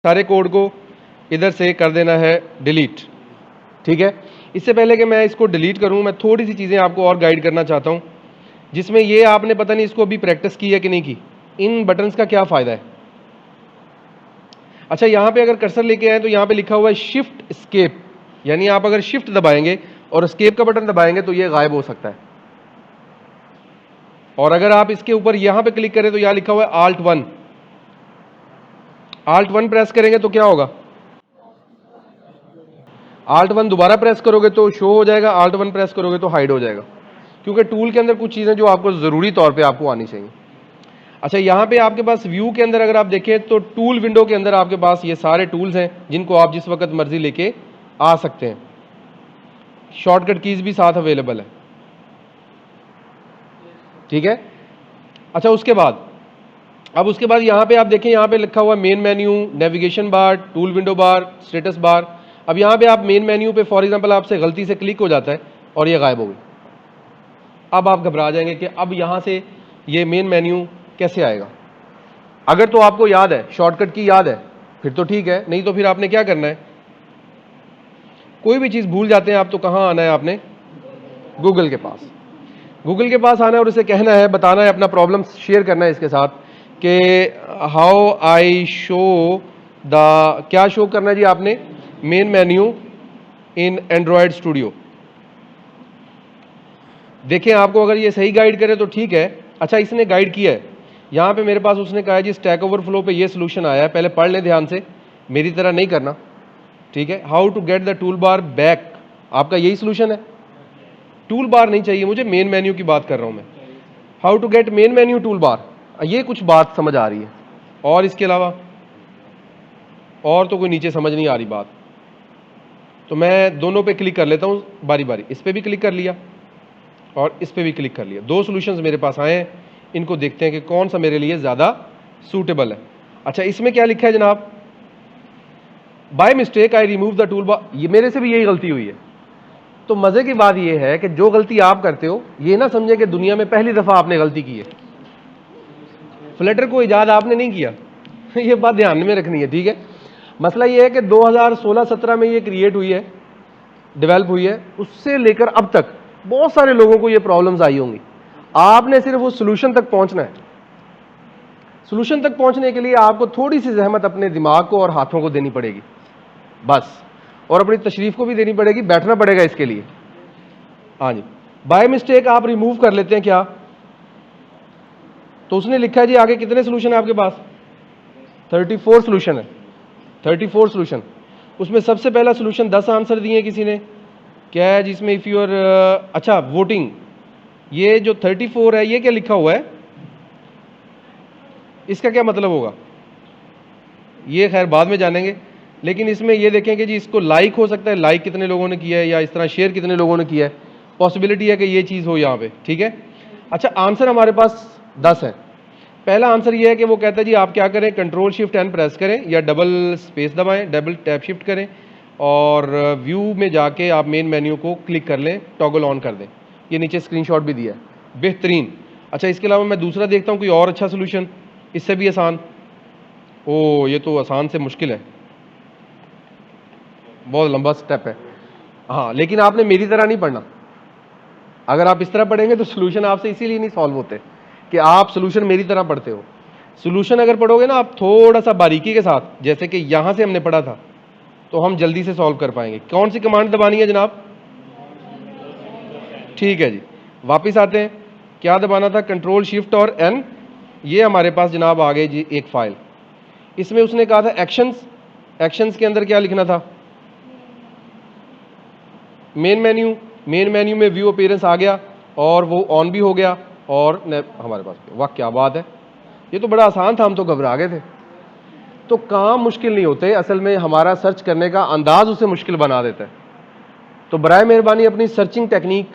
सारे कोड को इधर से कर देना है डिलीट। ठीक है, इससे पहले कि मैं इसको डिलीट करूं, मैं थोड़ी सी चीज़ें आपको और गाइड करना चाहता हूं, जिसमें ये आपने पता नहीं इसको अभी प्रैक्टिस की है कि नहीं की। इन बटन्स का क्या फ़ायदा है? अच्छा, यहाँ पे अगर कर्सर लेके आए तो यहाँ पे लिखा हुआ है शिफ्ट एस्केप, यानी आप अगर शिफ्ट दबाएंगे और एस्केप का बटन दबाएंगे तो ये गायब हो सकता है। और अगर आप इसके ऊपर यहाँ पे क्लिक करें तो यहाँ लिखा हुआ है Alt 1, Alt 1 प्रेस करेंगे तो क्या होगा? Alt 1 दोबारा प्रेस करोगे तो शो हो जाएगा, Alt 1 प्रेस करोगे तो हाइड हो जाएगा, क्योंकि टूल के अंदर कुछ चीज़ें जो आपको ज़रूरी तौर पे आपको आनी चाहिए। अच्छा, यहाँ पे आपके पास व्यू के अंदर अगर आप देखें तो टूल विंडो के अंदर आपके पास ये सारे टूल्स हैं जिनको आप जिस वक्त मर्जी लेके आ सकते हैं। शॉर्टकट कीज भी साथ अवेलेबल है। ठीक है, अच्छा उसके बाद उसके बाद यहाँ पे आप देखें, यहाँ पे लिखा हुआ main menu, navigation bar, tool window bar, status bar. अब यहाँ पे आप मेन मेन्यू पे फॉर एग्जांपल आपसे गलती से क्लिक हो जाता है और ये गायब हो गई। अब आप घबरा जाएंगे कि अब यहाँ से ये मेन मेन्यू कैसे आएगा। अगर तो आपको याद है, शॉर्टकट की याद है, फिर तो ठीक है, नहीं तो फिर आपने क्या करना है, कोई भी चीज़ भूल जाते हैं आप तो कहाँ आना है आपने? गूगल के पास। गूगल के पास आना है और इसे कहना है, बताना है, अपना प्रॉब्लम शेयर करना है इसके साथ कि हाउ आई शो द, क्या शो करना है जी आपने? मेन मेन्यू इन एंड्रॉयड स्टूडियो। देखें, आपको अगर ये सही गाइड करे तो ठीक है। अच्छा, इसने गाइड किया है यहाँ पे मेरे पास, उसने कहा है जी स्टैक ओवरफ्लो पे ये सोल्यूशन आया है, पहले पढ़ लें ध्यान से, मेरी तरह नहीं करना। ठीक है, how to get the tool bar back, आपका यही सोल्यूशन है। टूल बार नहीं चाहिए मुझे, मेन मेन्यू की बात कर रहा हूं मैं। How to get main menu tool bar, ये कुछ बात समझ आ रही है, और इसके अलावा और तो कोई नीचे समझ नहीं आ रही बात। तो मैं दोनों पे क्लिक कर लेता हूं बारी बारी, इस पे भी क्लिक कर लिया और इस पे भी क्लिक कर लिया। दो सॉल्यूशंस मेरे पास आए हैं, इनको देखते हैं कि कौन सा मेरे लिए ज़्यादा सूटेबल है। अच्छा, इसमें क्या लिखा है जनाब? By mistake I remove the tool bar. ये मेरे से भी यही गलती हुई है। तो मज़े की बात यह है कि जो गलती आप करते हो ये ना समझे कि दुनिया में पहली दफ़ा आपने गलती की है। फ्लटर को ईजाद आपने नहीं किया ये बात ध्यान में रखनी है। ठीक है, मसला ये है कि 2016-17 में ये क्रिएट हुई है, डेवलप हुई है, उससे लेकर अब तक बहुत सारे लोगों को ये प्रॉब्लम्स आई होंगी। आपने सिर्फ उस सोल्यूशन तक पहुंचना है। सोल्यूशन तक पहुंचने के लिए आपको थोड़ी सी जहमत अपने दिमाग को और हाथों को देनी पड़ेगी बस, और अपनी तशरीफ को भी देनी पड़ेगी, बैठना पड़ेगा इसके लिए। हाँ जी, बाय मिस्टेक आप रिमूव कर लेते हैं क्या? तो उसने लिखा है जी आगे कितने सोल्यूशन है आपके पास? 34 सोल्यूशन है, 34 सोल्यूशन। उसमें सबसे पहला सोल्यूशन 10 आंसर दिए किसी ने, क्या है जिसमें इफ़ यूर, अच्छा वोटिंग, ये जो 34 है ये क्या लिखा हुआ है, इसका क्या मतलब होगा ये खैर बाद में जानेंगे। लेकिन इसमें ये देखें कि जी इसको लाइक हो सकता है, लाइक कितने लोगों ने किया है, या इस तरह शेयर कितने लोगों ने किया है, पॉसिबिलिटी है कि ये चीज़ हो यहाँ पे। ठीक है, अच्छा आंसर हमारे पास 10 है। पहला आंसर ये है कि वो कहता है जी आप क्या करें, कंट्रोल शिफ्ट एन प्रेस करें या डबल स्पेस दबाएं, डबल टैप शिफ्ट करें और व्यू में जाके आप मेन मेन्यू को क्लिक कर लें, टॉगल ऑन कर दें। ये नीचे स्क्रीनशॉट भी दिया है, बेहतरीन। अच्छा, इसके अलावा मैं दूसरा देखता हूँ कोई और अच्छा सोल्यूशन, इससे भी आसान। ओ ये तो आसान से मुश्किल है, बहुत लंबा स्टेप है। हाँ, लेकिन आपने मेरी तरह नहीं पढ़ना। अगर आप इस तरह पढ़ेंगे तो सोल्यूशन आपसे इसीलिए नहीं सॉल्व होते कि आप सोल्यूशन मेरी तरह पढ़ते हो। सोल्यूशन अगर पढ़ोगे ना आप थोड़ा सा बारीकी के साथ, जैसे कि यहां से हमने पढ़ा था, तो हम जल्दी से सॉल्व कर पाएंगे। कौन सी कमांड दबानी है जनाब? ठीक है जी, वापिस आते हैं, क्या दबाना था? कंट्रोल शिफ्ट और एन। ये हमारे पास जनाब आ गई जी एक फाइल। इसमें उसने कहा था एक्शंस, एक्शंस के अंदर क्या लिखना था? मेन मेन्यू, मेन मेन्यू में व्यू अपीयरेंस आ गया और वो ऑन भी हो गया और हमारे पास, वाह क्या बात है, ये तो बड़ा आसान था, हम तो घबरा गए थे। तो काम मुश्किल नहीं होते, असल में हमारा सर्च करने का अंदाज उसे मुश्किल बना देता है। तो बराए मेहरबानी अपनी सर्चिंग टेक्निक,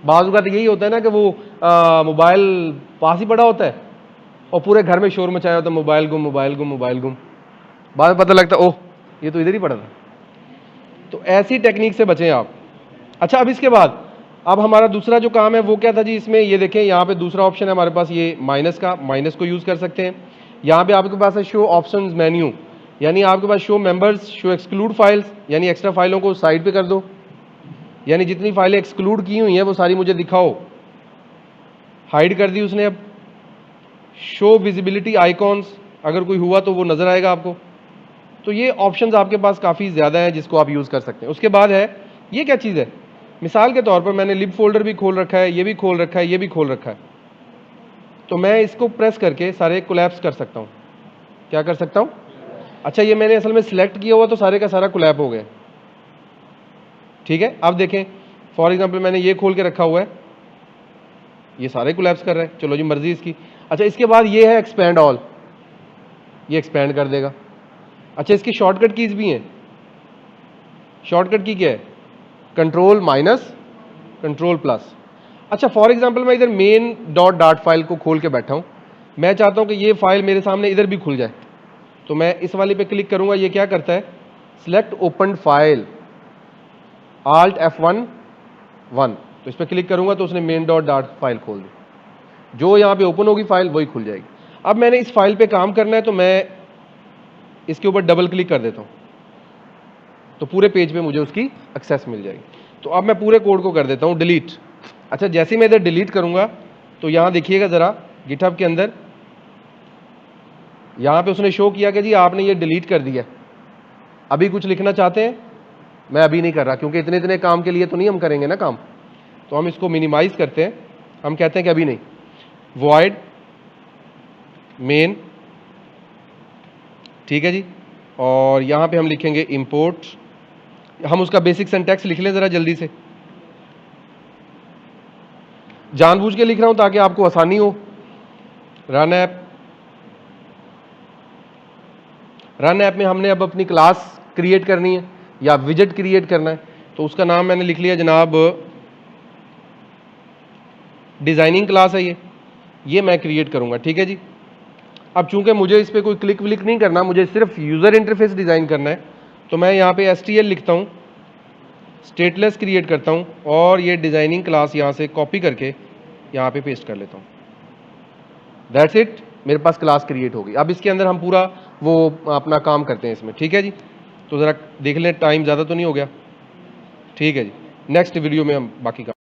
बाज़ औक़ात यही होता है ना कि वो मोबाइल पास ही पड़ा होता है और पूरे घर में शोर मचाया होता है, मोबाइल गुम, मोबाइल गुम, मोबाइल गुम। बाद में पता लगता ओह ये तो इधर ही पड़ा था। तो ऐसी टेक्निक से बचें आप। अच्छा, अब इसके बाद अब हमारा दूसरा जो काम है वो क्या था जी? इसमें ये देखें, यहाँ पे दूसरा ऑप्शन है हमारे पास, ये माइनस का, माइनस को यूज़ कर सकते हैं। यहाँ पे आपके पास है शो ऑप्शंस मेन्यू, यानी आपके पास show members, show exclude files, यानी एक्स्ट्रा फाइलों को साइड पे कर दो, यानी जितनी फाइलें एक्सक्लूड की हुई हैं वो सारी मुझे दिखाओ, हाइड कर दी उसने। अब शो विजिबिलिटी आइकॉन्स, अगर कोई हुआ तो वो नजर आएगा आपको। तो ये ऑप्शंस आपके पास काफ़ी ज़्यादा हैं जिसको आप यूज़ कर सकते हैं। उसके बाद है, ये क्या चीज़ है, मिसाल के तौर पर मैंने लिब फोल्डर भी खोल रखा है, ये भी खोल रखा है, ये भी खोल रखा है, तो मैं इसको प्रेस करके सारे कोलैप्स कर सकता हूँ। क्या कर सकता हूँ? अच्छा, ये मैंने असल में सिलेक्ट किया हुआ तो सारे का सारा कोलैप हो गया। ठीक है, अब देखें फॉर एग्जांपल मैंने ये खोल के रखा हुआ है, ये सारे कोलैप्स कर रहे हैं, चलो जी मर्जी इसकी। अच्छा, इसके बाद ये है एक्सपैंड ऑल, ये एक्सपैंड कर देगा। अच्छा, इसकी शॉर्टकट कीज भी हैं। शॉर्टकट की क्या है? Control minus, control plus. अच्छा, फॉर एग्जांपल मैं इधर मेन डॉट डाट फाइल को खोल के बैठा हूं, मैं चाहता हूं कि ये फाइल मेरे सामने इधर भी खुल जाए, तो मैं इस वाली पे क्लिक करूंगा। ये क्या करता है? Select open file, alt F1 1, तो इस पर क्लिक करूंगा तो उसने मेन डॉट डाट फाइल खोल दी, जो यहां पे ओपन होगी फाइल वही खुल जाएगी। अब मैंने इस फाइल पे काम करना है तो मैं इसके ऊपर डबल क्लिक कर देता हूं, तो पूरे पेज पे मुझे उसकी एक्सेस मिल जाएगी। तो अब मैं पूरे कोड को कर देता हूं डिलीट। अच्छा, जैसे ही मैं इधर डिलीट करूंगा तो यहां देखिएगा जरा गिटहब के अंदर, यहां पे उसने शो किया कि जी आपने ये डिलीट कर दिया। अभी कुछ लिखना चाहते हैं? मैं अभी नहीं कर रहा, क्योंकि इतने इतने काम के लिए तो नहीं हम करेंगे ना काम, तो हम इसको मिनिमाइज करते हैं। हम कहते हैं कि अभी नहीं, वॉइड मेन, ठीक है जी, और यहां पे हम लिखेंगे इंपोर्ट। हम उसका बेसिक सिंटैक्स लिख लें जरा जल्दी से, जानबूझ के लिख रहा हूं ताकि आपको आसानी हो। रन ऐप, रन ऐप में हमने अब अपनी क्लास क्रिएट करनी है या विजेट क्रिएट करना है, तो उसका नाम मैंने लिख लिया जनाब डिजाइनिंग क्लास है ये मैं क्रिएट करूंगा। ठीक है जी, अब चूंकि मुझे इस पर कोई क्लिक विलिक नहीं करना, मुझे सिर्फ यूजर इंटरफेस डिजाइन करना है, तो मैं यहाँ पे STL लिखता हूँ, स्टेटलेस क्रिएट करता हूँ और ये डिजाइनिंग क्लास यहाँ से कॉपी करके यहाँ पे पेस्ट कर लेता हूँ। दैट्स इट, मेरे पास क्लास क्रिएट होगी। अब इसके अंदर हम पूरा वो अपना काम करते हैं इसमें। ठीक है जी, तो ज़रा देख लें टाइम ज़्यादा तो नहीं हो गया? ठीक है जी, नेक्स्ट वीडियो में हम बाकी का